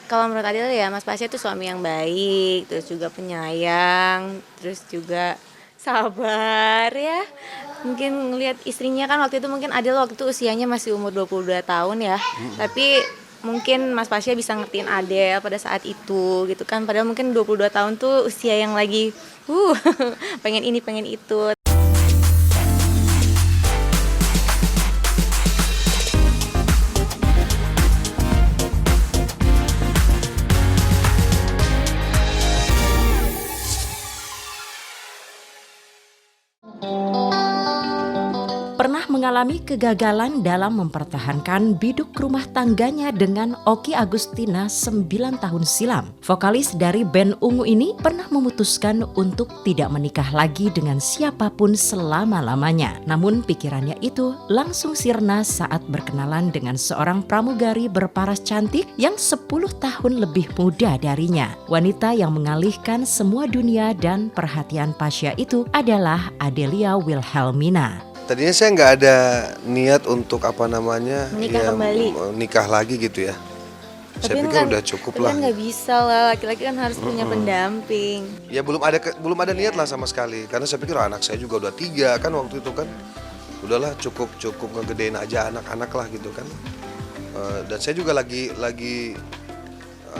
Kalau menurut Adil ya Mas Pasya itu suami yang baik, terus juga penyayang, terus juga sabar ya. Mungkin ngelihat istrinya kan waktu itu mungkin Adil waktu itu usianya masih umur 22 tahun ya. Tapi mungkin Mas Pasya bisa ngertiin Adel pada saat itu gitu kan. Padahal mungkin 22 tahun tuh usia yang lagi pengen ini pengen itu. Pernah mengalami kegagalan dalam mempertahankan biduk rumah tangganya dengan Oki Agustina 9 tahun silam. Vokalis dari band Ungu ini pernah memutuskan untuk tidak menikah lagi dengan siapapun selama-lamanya. Namun pikirannya itu langsung sirna saat berkenalan dengan seorang pramugari berparas cantik yang 10 tahun lebih muda darinya. Wanita yang mengalihkan semua dunia dan perhatian Pasya itu adalah Adelia Wilhelmina. Tadinya saya nggak ada niat untuk Menikah kembali. nikah lagi gitu ya. Saya pikir udah cukup lah. Tapi nggak bisa lah, laki-laki kan harus punya pendamping. Ya belum ada niat lah sama sekali. Karena saya pikir anak saya juga udah 3 kan waktu itu kan. Udahlah cukup ngegedein aja anak-anak lah gitu kan. Dan saya juga lagi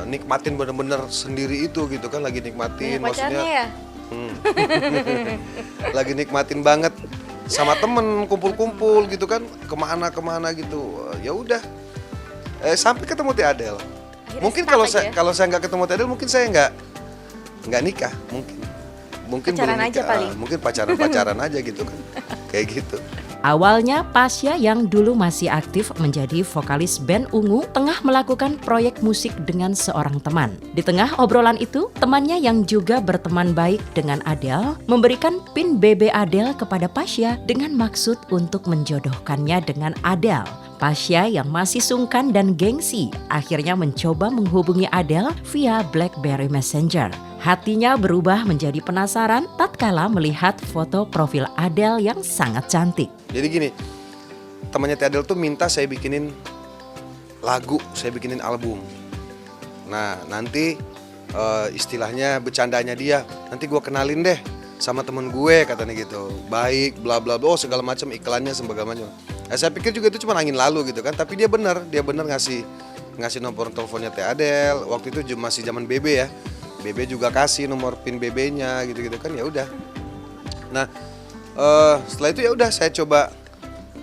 nikmatin bener-bener sendiri itu gitu kan, lagi nikmatin Pacarnya ya? Lagi nikmatin banget sama temen kumpul-kumpul gitu kan, kemana gitu. Ya udah sampai ketemu Teh Adel. Akhirnya Mungkin kalau saya nggak ketemu Teh Adel mungkin saya nggak nikah, mungkin Pacaran belum aja nikah. paling. Mungkin pacaran aja gitu kan. Kayak gitu. Awalnya Pasya yang dulu masih aktif menjadi vokalis band Ungu tengah melakukan proyek musik dengan seorang teman. Di tengah obrolan itu, temannya yang juga berteman baik dengan Adele memberikan pin BB Adele kepada Pasya dengan maksud untuk menjodohkannya dengan Adele. Pasya yang masih sungkan dan gengsi akhirnya mencoba menghubungi Adele via BlackBerry Messenger. Hatinya berubah menjadi penasaran tatkala melihat foto profil Adele yang sangat cantik. Jadi gini, temannya Teh Adel tuh minta saya bikinin lagu, saya bikinin album. Nah nanti istilahnya bercandanya dia, nanti gue kenalin deh sama temen gue katanya gitu. Baik, bla bla bla, segala macam iklannya segala macam. Nah, saya pikir juga itu cuma angin lalu gitu kan, tapi dia benar ngasih nomor teleponnya Teh Adel. Waktu itu masih zaman BB ya. BB juga kasih nomor pin BB-nya gitu-gitu kan, ya udah. Nah, setelah itu ya udah saya coba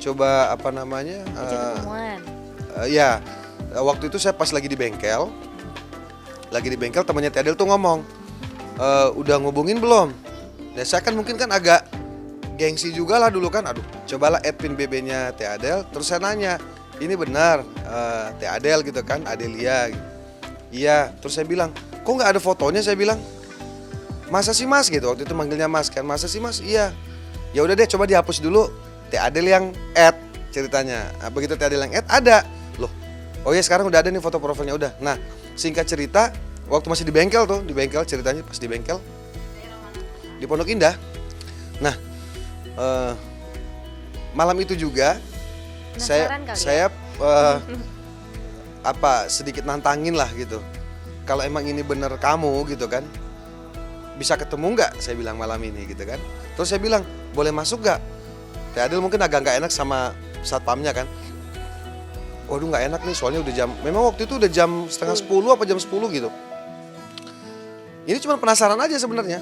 Ketemuan. ya waktu itu saya pas lagi di bengkel temannya Teh Adel tuh ngomong, udah ngubungin belum? Dan saya kan mungkin kan agak gengsi juga lah dulu kan, aduh cobalah add pin BB-nya Teh Adel. Terus saya nanya, ini benar Teh Adel gitu kan, Adelia gitu. Iya, terus saya bilang, kok nggak ada fotonya? Saya bilang, masa sih mas gitu, waktu itu manggilnya mas kan, masa sih mas? Iya, ya udah deh coba dihapus dulu Teh Adel yang add ceritanya. Nah, begitu Teh Adel yang add ada, loh, oh ya sekarang udah ada nih foto profilnya udah. Nah singkat cerita, waktu masih di bengkel ceritanya pas di bengkel di Pondok Indah. Nah malam itu juga saya sedikit nantangin lah gitu. Kalau emang ini bener kamu gitu kan, bisa ketemu nggak? Saya bilang malam ini gitu kan. Terus saya bilang, boleh masuk nggak? Teh Adel mungkin agak nggak enak sama satpamnya kan. Waduh nggak enak nih, soalnya udah memang waktu itu udah jam setengah 10 apa jam 10 gitu. Ini cuma penasaran aja sebenarnya.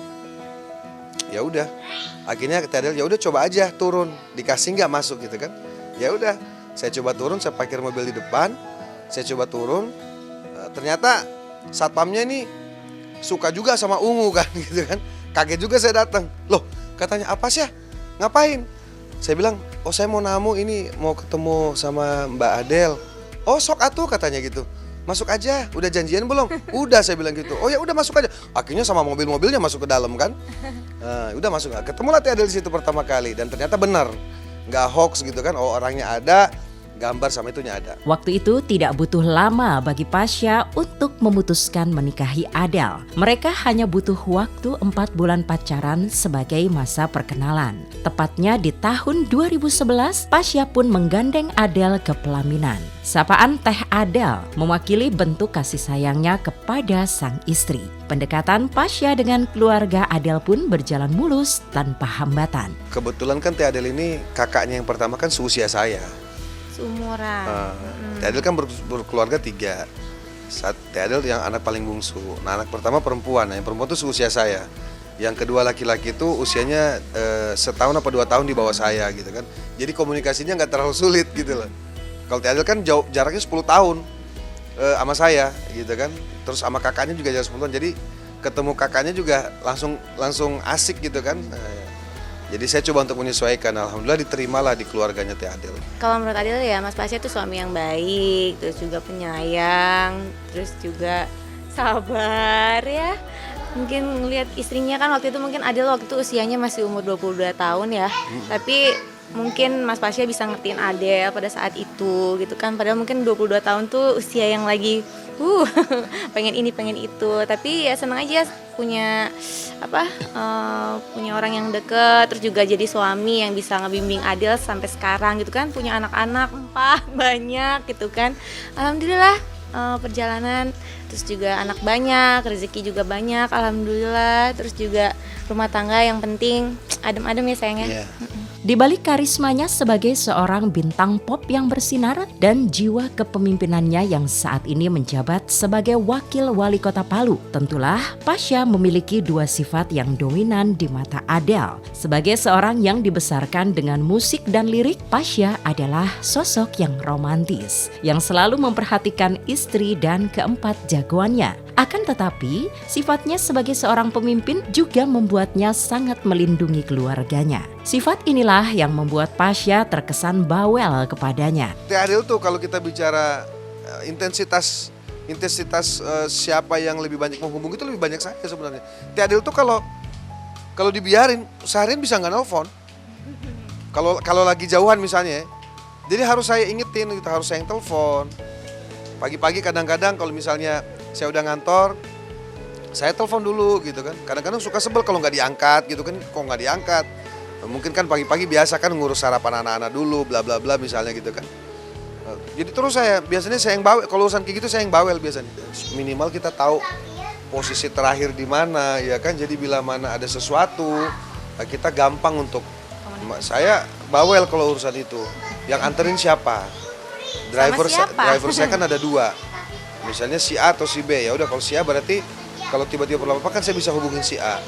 Ya udah, akhirnya Teh Adel ya udah coba aja turun, dikasih nggak masuk gitu kan? Ya udah, saya coba turun, saya parkir mobil di depan, saya coba turun, ternyata satpamnya ini suka juga sama Ungu kan gitu kan. Kaget juga saya datang. Loh, katanya apa sih ya? Ngapain? Saya bilang, oh saya mau namu ini, mau ketemu sama Mbak Adel. Oh sok atuh katanya gitu. Masuk aja, udah janjian belum? Udah, saya bilang gitu. Oh ya udah masuk aja. Akhirnya sama mobil-mobilnya masuk ke dalam kan. Udah masuk. Ketemulah Teh Adel di situ pertama kali dan ternyata benar. Nggak hoax gitu kan. Oh orangnya ada, gambar sama itunya ada. Waktu itu tidak butuh lama bagi Pasha untuk memutuskan menikahi Adele. Mereka hanya butuh waktu 4 bulan pacaran sebagai masa perkenalan. Tepatnya di tahun 2011, Pasha pun menggandeng Adele ke pelaminan. Sapaan Teh Adele mewakili bentuk kasih sayangnya kepada sang istri. Pendekatan Pasha dengan keluarga Adele pun berjalan mulus tanpa hambatan. Kebetulan kan Teh Adele ini kakaknya yang pertama kan seusia saya. Seumuran. Teh Adele kan berkeluarga 3. Teh Adele yang anak paling bungsu. Nah, anak pertama perempuan, yang perempuan itu seusia saya. Yang kedua laki-laki itu usianya setahun apa 2 tahun di bawah saya gitu kan. Jadi komunikasinya nggak terlalu sulit gitu loh. Kalau Teh Adele kan jaraknya 10 tahun sama saya gitu kan. Terus sama kakaknya juga jarak 10 tahun. Jadi ketemu kakaknya juga langsung asik gitu kan. Jadi saya coba untuk menyesuaikan, alhamdulillah diterimalah di keluarganya Teh Adele. Kalau menurut Adele ya Mas Pasha itu suami yang baik, terus juga penyayang, terus juga sabar ya. Mungkin ngelihat istrinya kan waktu itu mungkin Adele waktu itu usianya masih umur 22 tahun ya. Tapi mungkin Mas Pasha bisa ngertiin Adele pada saat itu gitu kan. Padahal mungkin 22 tahun tuh usia yang lagi pengen ini pengen itu. Tapi ya senang aja punya punya orang yang deket, terus juga jadi suami yang bisa ngebimbing Adele sampai sekarang gitu kan. Punya anak-anak 4 banyak gitu kan. Alhamdulillah perjalanan, terus juga anak banyak, rezeki juga banyak, alhamdulillah. Terus juga rumah tangga yang penting adem-adem ya sayangnya. Yeah. Di balik karismanya sebagai seorang bintang pop yang bersinar dan jiwa kepemimpinannya yang saat ini menjabat sebagai wakil wali kota Palu, tentulah Pasha memiliki 2 sifat yang dominan di mata Adele. Sebagai seorang yang dibesarkan dengan musik dan lirik, Pasha adalah sosok yang romantis, yang selalu memperhatikan istri dan keempat jagoannya. Akan tetapi, sifatnya sebagai seorang pemimpin juga membuatnya sangat melindungi keluarganya. Sifat inilah yang membuat Pasha terkesan bawel kepadanya. Teh Adele tuh kalau kita bicara intensitas siapa yang lebih banyak menghubungi itu lebih banyak saya sebenarnya. Teh Adele tuh kalau dibiarin seharian bisa nggak nelfon. Kalau lagi jauhan misalnya, jadi harus saya ingetin gitu, harus saya yang telepon. Pagi-pagi kadang-kadang kalau misalnya saya udah ngantor, saya telepon dulu gitu kan. Kadang-kadang suka sebel kalau nggak diangkat gitu kan, kok nggak diangkat. Mungkin kan pagi-pagi biasa kan ngurus sarapan anak-anak dulu, bla bla bla misalnya gitu kan. Jadi terus biasanya saya yang bawel, kalau urusan kayak gitu saya yang bawel biasanya. Minimal kita tahu posisi terakhir di mana ya kan. Jadi bila mana ada sesuatu, kita gampang untuk. Saya bawel kalau urusan itu. Yang anterin siapa? Driver saya kan ada 2. Misalnya si A atau si B, ya udah kalau si A berarti kalau tiba-tiba perlu apa kan saya bisa hubungin si A.